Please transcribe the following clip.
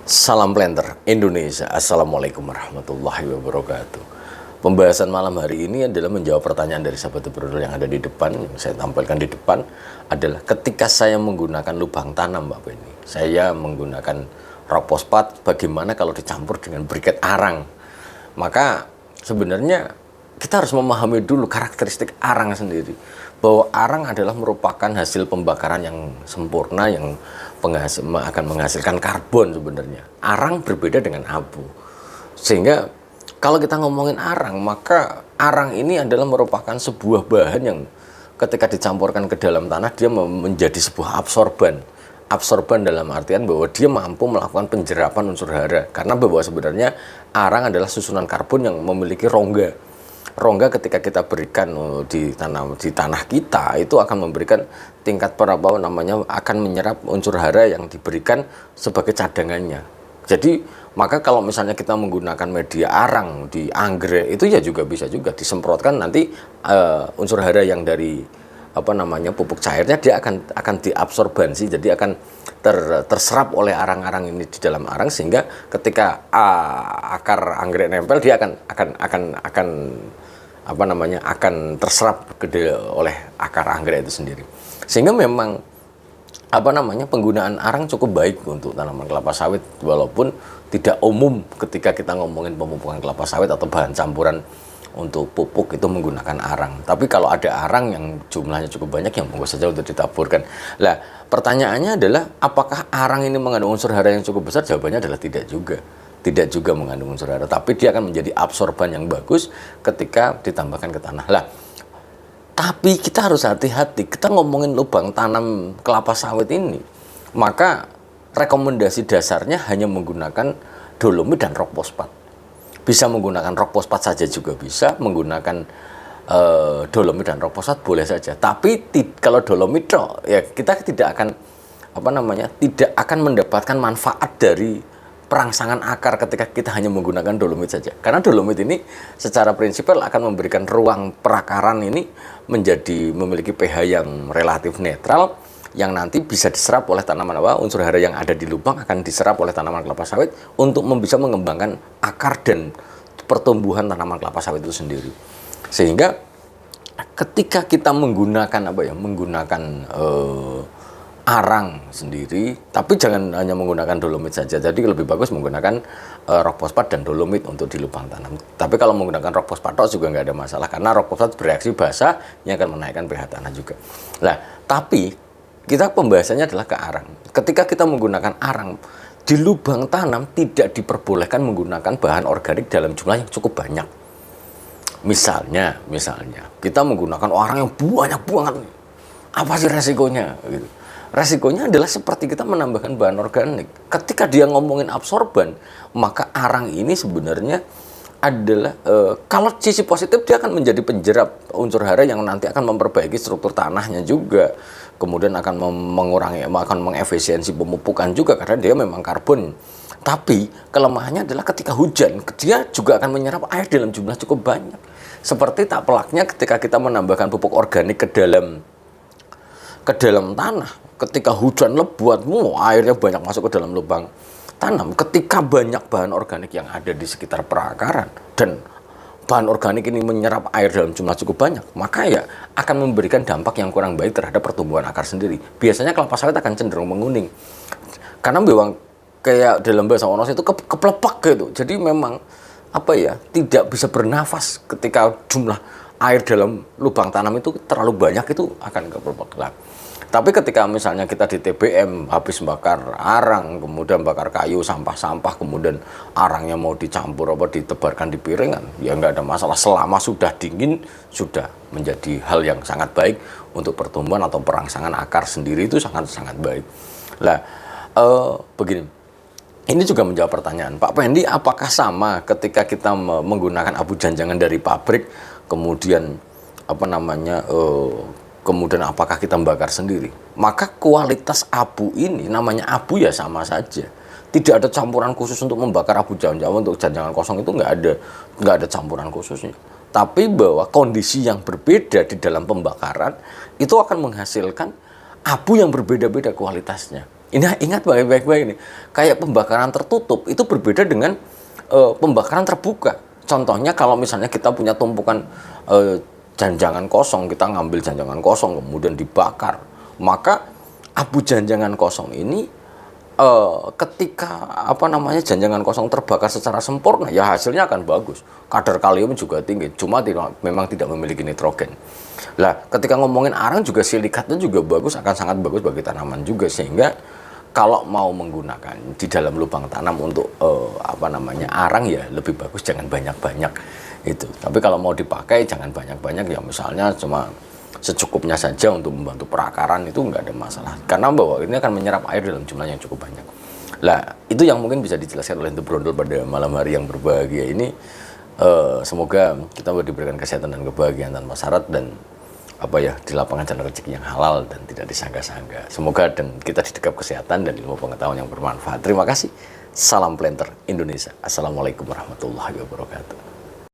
Salam Planter Indonesia. Assalamualaikum warahmatullahi wabarakatuh. Pembahasan malam hari ini adalah menjawab pertanyaan dari sahabat Brodol yang ada di depan, yang saya tampilkan di depan adalah ketika saya menggunakan lubang tanam, Mbak Penny, saya menggunakan rock fosfat, bagaimana kalau dicampur dengan briket arang? Maka sebenarnya kita harus memahami dulu karakteristik arang sendiri, bahwa arang adalah merupakan hasil pembakaran yang sempurna yang akan menghasilkan karbon. Sebenarnya arang berbeda dengan abu, sehingga kalau kita ngomongin arang, maka arang ini adalah merupakan sebuah bahan yang ketika dicampurkan ke dalam tanah dia menjadi sebuah absorban dalam artian bahwa dia mampu melakukan penjerapan unsur hara, karena bahwa sebenarnya arang adalah susunan karbon yang memiliki rongga ketika kita berikan di tanah kita, itu akan memberikan tingkat akan menyerap unsur hara yang diberikan sebagai cadangannya. Jadi maka kalau misalnya kita menggunakan media arang di anggrek, itu ya juga bisa juga disemprotkan nanti unsur hara yang dari pupuk cairnya dia akan diabsorbansi, jadi akan terserap oleh arang-arang ini di dalam arang, sehingga ketika akar anggrek nempel dia akan terserap oleh akar anggrek itu sendiri. Sehingga memang penggunaan arang cukup baik untuk tanaman kelapa sawit, walaupun tidak umum ketika kita ngomongin pemupukan kelapa sawit atau bahan campuran untuk pupuk itu menggunakan arang. Tapi kalau ada arang yang jumlahnya cukup banyak, yang monggo saja untuk ditaburkan. Lah, pertanyaannya adalah apakah arang ini mengandung unsur hara yang cukup besar? Jawabannya adalah tidak juga mengandung unsur hara, tapi dia akan menjadi absorban yang bagus ketika ditambahkan ke tanah. Lah, tapi kita harus hati-hati, kita ngomongin lubang tanam kelapa sawit ini, maka rekomendasi dasarnya hanya menggunakan dolomit dan rock fosfat. Bisa menggunakan rock fosfat saja juga bisa, menggunakan dolomit dan rock fosfat boleh saja. Tapi kalau dolomit ya kita tidak akan mendapatkan manfaat dari perangsangan akar ketika kita hanya menggunakan dolomit saja. Karena dolomit ini secara prinsipal akan memberikan ruang perakaran ini memiliki pH yang relatif netral, yang nanti bisa diserap oleh unsur hara yang ada di lubang akan diserap oleh tanaman kelapa sawit untuk bisa mengembangkan akar dan pertumbuhan tanaman kelapa sawit itu sendiri. Sehingga ketika kita menggunakan arang sendiri, tapi jangan hanya menggunakan dolomit saja. Jadi lebih bagus menggunakan rock fosfat dan dolomit untuk di lubang tanam. Tapi kalau menggunakan rock fosfat juga nggak ada masalah, karena rock fosfat bereaksi basa yang akan menaikkan pH tanah juga. Nah, tapi kita pembahasannya adalah ke arang. Ketika kita menggunakan arang di lubang tanam, tidak diperbolehkan menggunakan bahan organik dalam jumlah yang cukup banyak. Misalnya kita menggunakan arang yang banyak banget, apa sih resikonya? Gitu. Resikonya adalah seperti kita menambahkan bahan organik. Ketika dia ngomongin absorban, maka arang ini sebenarnya adalah kalau sisi positif dia akan menjadi penjerap unsur hara yang nanti akan memperbaiki struktur tanahnya juga. Kemudian akan mengefisiensi pemupukan juga karena dia memang karbon. Tapi kelemahannya adalah ketika hujan, dia juga akan menyerap air dalam jumlah cukup banyak. Seperti tak pelaknya ketika kita menambahkan pupuk organik ke dalam tanah, ketika hujan lebat, airnya banyak masuk ke dalam lubang tanam. Ketika banyak bahan organik yang ada di sekitar perakaran dan bahan organik ini menyerap air dalam jumlah cukup banyak, maka ya akan memberikan dampak yang kurang baik terhadap pertumbuhan akar sendiri. Biasanya kelapa sawit akan cenderung menguning, karena memang kayak dalam bahasa Wonos itu keplepak gitu. Jadi memang tidak bisa bernafas ketika jumlah air dalam lubang tanam itu terlalu banyak, itu akan keplepak lah. Tapi ketika misalnya kita di TBM habis bakar arang, kemudian bakar kayu, sampah-sampah, kemudian arangnya mau dicampur ditebarkan di piringan, ya nggak ada masalah selama sudah dingin, sudah menjadi hal yang sangat baik untuk pertumbuhan atau perangsangan akar sendiri, itu sangat-sangat baik. Lah, begini, ini juga menjawab pertanyaan Pak Pendi, apakah sama ketika kita menggunakan abu janjangan dari pabrik, kemudian kemudian apakah kita membakar sendiri? Maka kualitas abu ini, namanya abu ya sama saja. Tidak ada campuran khusus untuk membakar abu janjangan, untuk janjangan kosong itu nggak ada campuran khususnya. Tapi bahwa kondisi yang berbeda di dalam pembakaran itu akan menghasilkan abu yang berbeda-beda kualitasnya. Ini ingat baik-baik ini. Kayak pembakaran tertutup itu berbeda dengan pembakaran terbuka. Contohnya kalau misalnya kita punya tumpukan janjangan kosong, kita ngambil janjangan kosong kemudian dibakar, maka abu janjangan kosong ini ketika janjangan kosong terbakar secara sempurna, ya hasilnya akan bagus. Kadar kalium juga tinggi, cuma memang tidak memiliki nitrogen. Lah, ketika ngomongin arang juga silikatnya juga bagus, akan sangat bagus bagi tanaman juga, sehingga kalau mau menggunakan di dalam lubang tanam untuk arang, ya lebih bagus jangan banyak-banyak itu. Tapi kalau mau dipakai jangan banyak-banyak, ya misalnya cuma secukupnya saja untuk membantu perakaran, itu nggak ada masalah, karena bahwa ini akan menyerap air dalam jumlah yang cukup banyak. Lah, itu yang mungkin bisa dijelaskan oleh Brondol pada malam hari yang berbahagia ini. Semoga kita diberikan kesehatan dan kebahagiaan tanpa syarat, dan di lapangan jalan rezeki yang halal dan tidak disangka-sangka. Semoga dan kita didekap kesehatan dan ilmu pengetahuan yang bermanfaat. Terima kasih. Salam Planter Indonesia. Assalamualaikum warahmatullahi wabarakatuh.